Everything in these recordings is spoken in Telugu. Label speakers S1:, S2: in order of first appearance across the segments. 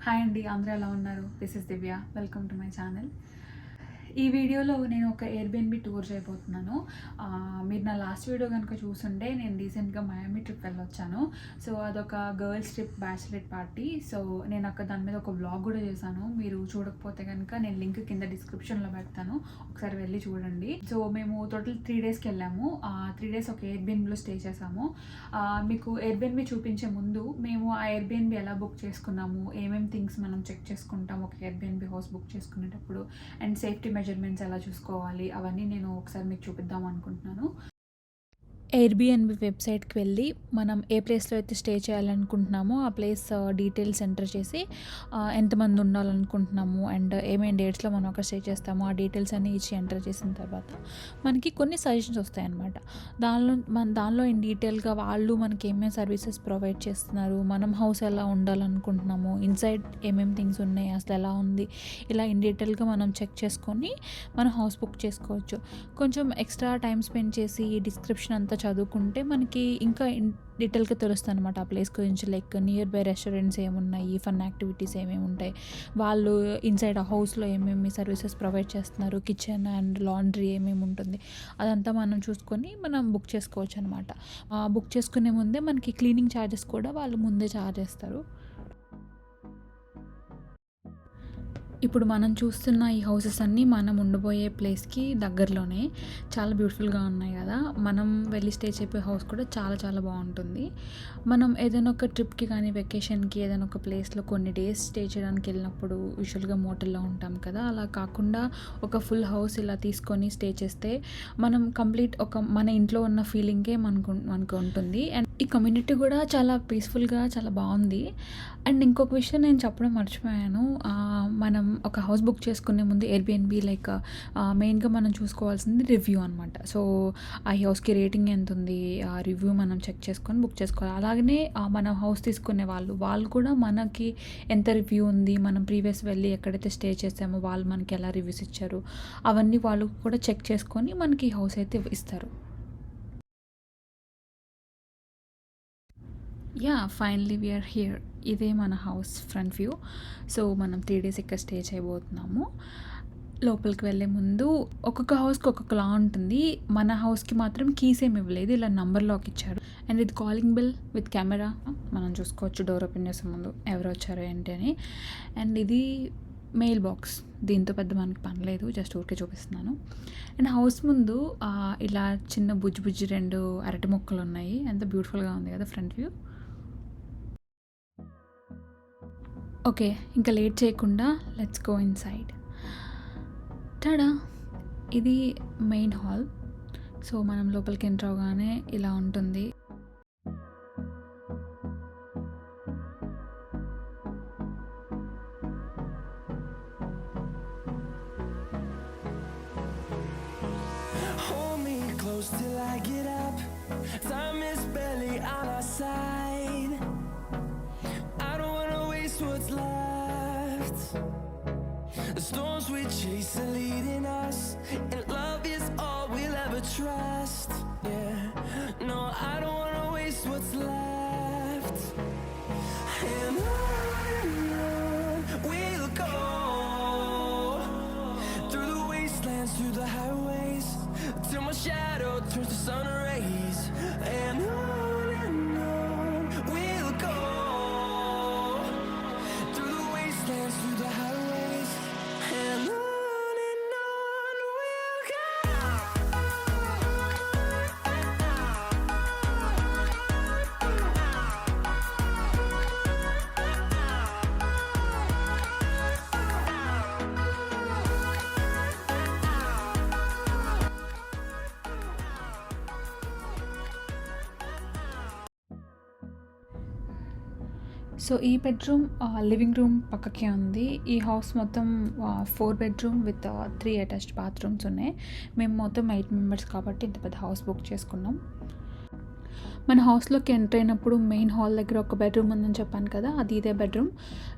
S1: హాయ్ అండి, అందరూ ఎలా ఉన్నారు? This is Divya. Welcome to my channel. ఈ వీడియోలో నేను ఒక ఎయిర్బిఎన్బి టూర్ చేయబోతున్నాను. మీరు నా లాస్ట్ వీడియో కనుక చూసుంటే నేను రీసెంట్గా మయామి ట్రిప్ వెళ్ళొచ్చాను. సో అదొక girls trip, bachelor party. So నేను దాని మీద ఒక వ్లాగ్ కూడా చేశాను. మీరు చూడకపోతే కనుక నేను లింక్ కింద డిస్క్రిప్షన్లో పెడతాను, ఒకసారి వెళ్ళి చూడండి. సో మేము టోటల్ 3 డేస్కి వెళ్ళాము. 3 డేస్ ఒక ఎయిర్బిఎన్బిలో స్టే చేసాము. మీకు ఎయిర్బిఎన్బి చూపించే ముందు మేము ఆ ఎయిర్బిఎన్బి ఎలా బుక్ చేసుకున్నాము, ఏమేమి థింగ్స్ మనం చెక్ చేసుకుంటాం ఒక ఎయిర్బిఎన్బి హౌస్ బుక్ చేసుకునేటప్పుడు, అండ్ సేఫ్టీ మెజర్మెంట్స్ ఎలా చూసుకోవాలి, అవన్నీ నేను ఒకసారి మీకు చూపిద్దాం అనుకుంటున్నాను. ఎయిర్బిఎన్బి వెబ్సైట్కి వెళ్ళి మనం ఏ ప్లేస్లో అయితే స్టే చేయాలనుకుంటున్నామో ఆ ప్లేస్ డీటెయిల్స్ ఎంటర్ చేసి ఎంతమంది ఉండాలనుకుంటున్నాము అండ్ ఏమేమి డేట్స్లో మనం అక్కడ స్టే చేస్తామో ఆ డీటెయిల్స్ అన్నీ ఇచ్చి ఎంటర్ చేసిన తర్వాత మనకి కొన్ని సజెషన్స్ వస్తాయన్నమాట. దానిలో ఇన్ డీటెయిల్గా వాళ్ళు మనకి ఏమేమి సర్వీసెస్ ప్రొవైడ్ చేస్తున్నారు, మనం హౌస్ ఎలా ఉండాలనుకుంటున్నాము, ఇన్సైడ్ ఏమేమి థింగ్స్ ఉన్నాయి, అసలు ఎలా ఉంది, ఇలా ఇన్ డీటెయిల్గా మనం చెక్ చేసుకొని మనం హౌస్ బుక్ చేసుకోవచ్చు. కొంచెం ఎక్స్ట్రా టైం స్పెండ్ చేసి డిస్క్రిప్షన్ అంతా చదువుకుంటే మనకి ఇంకా డీటెయిల్గా తెలుస్తుంది అనమాట ఆ ప్లేస్ గురించి. లైక్ నియర్ బై రెస్టారెంట్స్ ఏమున్నాయి, ఫన్ యాక్టివిటీస్ ఏమేమి ఉంటాయి, వాళ్ళు ఇన్సైడ్ ఆ హౌస్లో ఏమేమి సర్వీసెస్ ప్రొవైడ్ చేస్తున్నారు, కిచెన్ అండ్ లాండ్రీ ఏమేమి ఉంటుంది, అదంతా మనం చూసుకొని మనం బుక్ చేసుకోవచ్చు అనమాట. బుక్ చేసుకునే ముందే మనకి క్లీనింగ్ ఛార్జెస్ కూడా వాళ్ళు ముందే ఛార్జ్ చేస్తారు. ఇప్పుడు మనం చూస్తున్న ఈ హౌసెస్ అన్నీ మనం ఉండబోయే ప్లేస్కి దగ్గరలోనే చాలా బ్యూటిఫుల్గా ఉన్నాయి కదా. మనం వెళ్ళి స్టే చేసే హౌస్ కూడా చాలా చాలా బాగుంటుంది. మనం ఏదైనా ఒక ట్రిప్కి కానీ వెకేషన్కి ఏదైనా ఒక ప్లేస్లో కొన్ని డేస్ స్టే చేయడానికి వెళ్ళినప్పుడు యూజువల్గా మోటల్లో ఉంటాం కదా, అలా కాకుండా ఒక ఫుల్ హౌస్ ఇలా తీసుకొని స్టే చేస్తే మనం కంప్లీట్ మన ఇంట్లో ఉన్న ఫీలింగే మనకు ఉంటుంది. అండ్ ఈ కమ్యూనిటీ కూడా చాలా పీస్ఫుల్గా చాలా బాగుంది. అండ్ ఇంకొక విషయం నేను చెప్పడం మర్చిపోయాను. మనం ఒక హౌస్ బుక్ చేసుకునే ముందు ఎయిర్బిఎన్బి లైక్ మెయిన్గా మనం చూసుకోవాల్సింది రివ్యూ అనమాట. సో ఆ హౌస్కి రేటింగ్ ఎంత ఉంది, ఆ రివ్యూ మనం చెక్ చేసుకొని బుక్ చేసుకోవాలి. అలాగనే మనం హౌస్ తీసుకునే వాళ్ళు కూడా మనకి ఎంత రివ్యూ ఉంది, మనం ప్రీవియస్ వెళ్ళి ఎక్కడైతే స్టే చేసామో వాళ్ళు మనకి ఎలా రివ్యూస్ ఇచ్చారు, అవన్నీ వాళ్ళు కూడా చెక్ చేసుకొని మనకి హౌస్ అయితే ఇస్తారు. Yeah, finally we're here. ఇదే మన హౌస్ ఫ్రంట్ వ్యూ. సో మనం 3 డేస్ ఇక్కడ స్టే చేయబోతున్నాము. లోపలికి వెళ్ళే ముందు ఒక్కొక్క హౌస్కి ఒక్కొక్క లా ఉంటుంది. మన హౌస్కి మాత్రం కీస్ ఏమి ఇవ్వలేదు, ఇలా నంబర్ లాక్ ఇచ్చారు. అండ్ ఇది కాలింగ్ బిల్ విత్ కెమెరా మనం చూసుకోవచ్చు డోర్ ఓపెన్ చేసే ముందు ఎవరు వచ్చారో ఏంటి అని. అండ్ ఇది మెయిల్ బాక్స్, దీంతో పెద్ద మనకి పని లేదు, జస్ట్ ఊరికే చూపిస్తున్నాను. అండ్ హౌస్ ముందు ఇలా చిన్న బుజ్జి 2 అరటి మొక్కలు ఉన్నాయి. ఎంత బ్యూటిఫుల్గా ఉంది కదా ఫ్రంట్ వ్యూ. ఓకే, ఇంకా లేట్ చేయకుండా లెట్స్ గో ఇన్సైడ్. టడా, ఇది మెయిన్ హాల్. సో మనం లోపలికి ఎంటర్ అవగానే ఇలా ఉంటుంది.
S2: Hold me close till I get up. Time is barely on our side. I don't wanna waste what's left. The storms we chase are leading us, and love is all we'll ever trust. Yeah, no, I don't wanna waste what's left. And on we'll go, through the wastelands, through the highways, till my shadow turns to sun rays. And on we'll go, through the wastelands, through the highways. And on we'll go.
S1: So ఈ బెడ్రూమ్ లివింగ్ రూమ్ పక్కకే ఉంది. ఈ హౌస్ మొత్తం 4 బెడ్రూమ్ విత్ 3 అటాచ్డ్ బాత్రూమ్స్ ఉన్నాయి. మేము మొత్తం 8 మెంబర్స్ కాబట్టి ఇంత పెద్ద హౌస్ బుక్ చేసుకున్నాం. మన హౌస్లోకి ఎంటర్ అయినప్పుడు మెయిన్ హాల్ దగ్గర ఒక బెడ్రూమ్ ఉందని చెప్పాను కదా, అది ఇదే బెడ్రూమ్.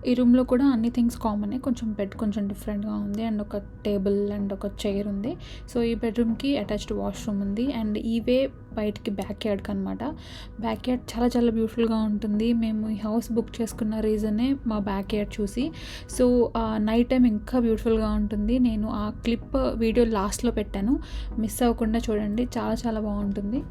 S1: ఈ రూమ్లో కూడా అన్ని థింగ్స్ కామనే, కొంచెం బెడ్ కొంచెం డిఫరెంట్గా ఉంది అండ్ ఒక టేబుల్ అండ్ ఒక చైర్ ఉంది. సో ఈ బెడ్రూమ్కి అటాచ్డ్ వాష్రూమ్ ఉంది అండ్ ఇవే బయటికి బ్యాక్ యార్డ్కి అనమాట. బ్యాక్ యార్డ్ చాలా చాలా బ్యూటిఫుల్గా ఉంటుంది. మేము ఈ హౌస్ బుక్ చేసుకున్న రీజనే మా బ్యాక్ యార్డ్ చూసి. సో నైట్ టైం ఇంకా బ్యూటిఫుల్గా ఉంటుంది. నేను ఆ క్లిప్ వీడియో లాస్ట్లో పెట్టాను, మిస్ అవ్వకుండా చూడండి, చాలా చాలా బాగుంటుంది.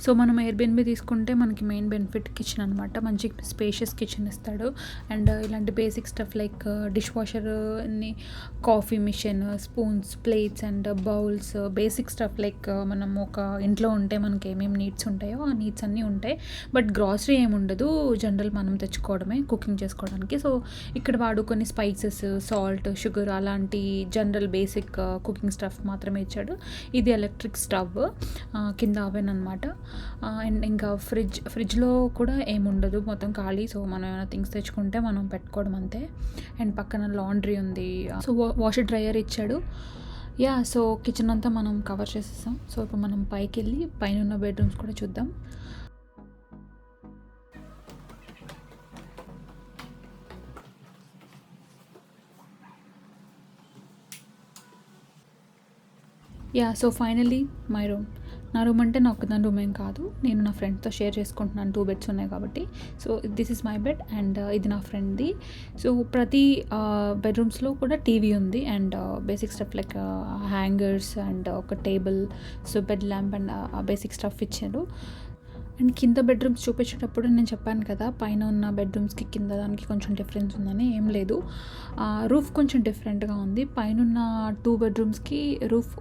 S1: సో మనం ఎయిర్బిఎన్బి తీసుకుంటే మనకి మెయిన్ బెనిఫిట్ కిచెన్ అనమాట. మంచి స్పేషియస్ కిచెన్ ఇస్తాడు అండ్ ఇలాంటి basic stuff like dishwasher, coffee machine, spoons, plates and bowls, basic stuff like మనం ఒక ఇంట్లో ఉంటే మనకి ఏమేమి నీడ్స్ ఉంటాయో ఆ నీడ్స్ అన్నీ ఉంటాయి. బట్ గ్రాసరీ ఏమి ఉండదు, జనరల్ మనం తెచ్చుకోవడమే కుకింగ్ చేసుకోవడానికి. సో ఇక్కడ వాడు కొన్ని స్పైసెస్, సాల్ట్, షుగర్ అలాంటి జనరల్ బేసిక్ కుకింగ్ స్టఫ్ మాత్రమే ఇచ్చాడు. ఇది ఎలక్ట్రిక్ స్టవ్, కింద అవెన్ అనమాట. అండ్ ఇంకా ఫ్రిడ్జ్లో కూడా ఏముండదు, మొత్తం ఖాళీ. సో మనం ఏమైనా థింగ్స్ తెచ్చుకుంటే మనం పెట్టుకోవడం అంతే. అండ్ పక్కన లాండ్రీ ఉంది, సో వాషర్ డ్రయర్ ఇచ్చాడు. సో కిచెన్ అంతా మనం కవర్ చేసేసాం. సో ఇప్పుడు మనం పైకి వెళ్ళి పైన ఉన్న బెడ్రూమ్స్ కూడా చూద్దాం. So finally my room. నా రూమ్ అంటే నా ఒక్కదాని రూమ్ ఏం కాదు, నేను నా ఫ్రెండ్తో షేర్ చేసుకుంటున్నాను. 2 బెడ్స్ ఉన్నాయి కాబట్టి. So this is my bed and ఇది నా ఫ్రెండ్ది. సో ప్రతి బెడ్రూమ్స్లో కూడా టీవీ ఉంది and basic stuff like hangers and ఒక table, so bed lamp and basic stuff ఇచ్చాడు. అండ్ కింద బెడ్రూమ్స్ చూపించేటప్పుడు నేను చెప్పాను కదా, పైన ఉన్న బెడ్రూమ్స్కి కింద దానికి కొంచెం డిఫరెన్స్ ఉందని. ఏం లేదు, రూఫ్ కొంచెం డిఫరెంట్గా ఉంది. పైన ఉన్న 2 బెడ్రూమ్స్కి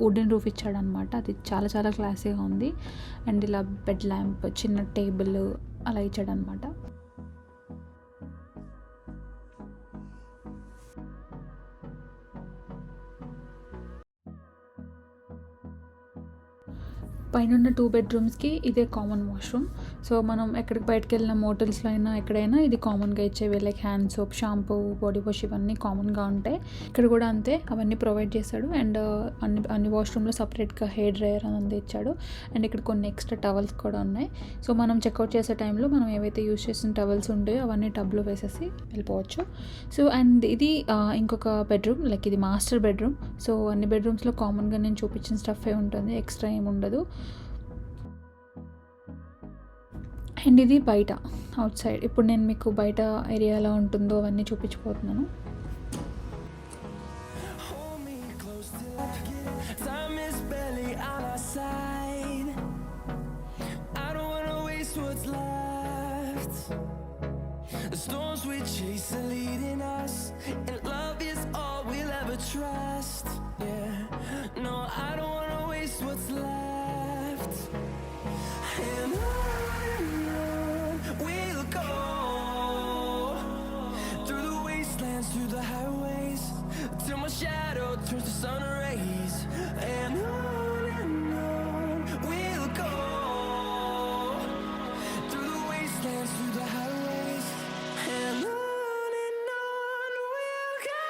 S1: వుడెన్ రూఫ్ ఇచ్చాడనమాట. అది చాలా చాలా క్లాసీగా ఉంది. అండ్ ఇలా బెడ్ ల్యాంప్, చిన్న టేబుల్ అలా ఇచ్చాడనమాట. పైన 2 బెడ్రూమ్స్కి ఇదే కామన్ వాష్రూమ్. సో మనం ఎక్కడికి బయటకు వెళ్ళిన మోటల్స్లో అయినా ఎక్కడైనా ఇది కామన్గా ఇచ్చేవి, like hand soap, shampoo, body wash ఇవన్నీ కామన్గా ఉంటాయి. ఇక్కడ కూడా అంతే, అవన్నీ ప్రొవైడ్ చేశాడు. అండ్ అన్ని వాష్రూమ్లో సపరేట్గా హెయిర్ డ్రయర్ అనేది ఇచ్చాడు. అండ్ ఇక్కడ కొన్ని ఎక్స్ట్రా టవల్స్ కూడా ఉన్నాయి. సో మనం చెక్అవుట్ చేసే టైంలో మనం ఏవైతే యూజ్ చేసిన టవల్స్ ఉంటాయో అవన్నీ టబ్లో వేసేసి వెళ్ళిపోవచ్చు. సో అండ్ ఇది ఇంకొక బెడ్రూమ్, లైక్ ఇది మాస్టర్ బెడ్రూమ్. సో అన్ని బెడ్రూమ్స్లో కామన్గా నేను చూపించిన స్టఫే ఉంటుంది, ఎక్స్ట్రా ఏమి ఉండదు. అండ్ ఇది బయట అవుట్ సైడ్. ఇప్పుడు నేను మీకు బయట ఏరియా ఎలా ఉంటుందో అవన్నీ చూపించిపోతున్నాను.
S2: We'll go through the wastelands, through the highways, till my shadow turns to sun rays. And on we'll go through the wastelands, through the highways, and on we'll go.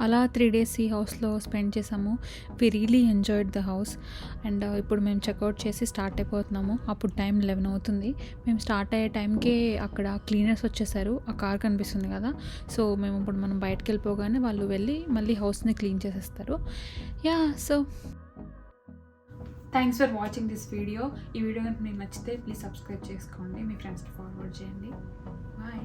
S1: అలా 3 డేస్ ఈ హౌస్లో స్పెండ్ చేసాము. We really enjoyed the house. And ఇప్పుడు మేము చెక్అవుట్ చేసి స్టార్ట్ అయిపోతున్నాము. అప్పుడు టైం 11 అవుతుంది. మేము స్టార్ట్ అయ్యే టైంకే అక్కడ క్లీనర్స్ వచ్చేసారు. ఆ కార్ కనిపిస్తుంది కదా, సో మేము ఇప్పుడు మనం బయటకు వెళ్ళిపోగానే వాళ్ళు వెళ్ళి మళ్ళీ హౌస్ని క్లీన్ చేసేస్తారు. Yeah, so thanks for watching this video. ఈ వీడియో కనుక మీకు నచ్చితే ప్లీజ్ సబ్స్క్రైబ్ చేసుకోండి, మీ ఫ్రెండ్స్కి ఫార్వర్డ్ చేయండి. బాయ్.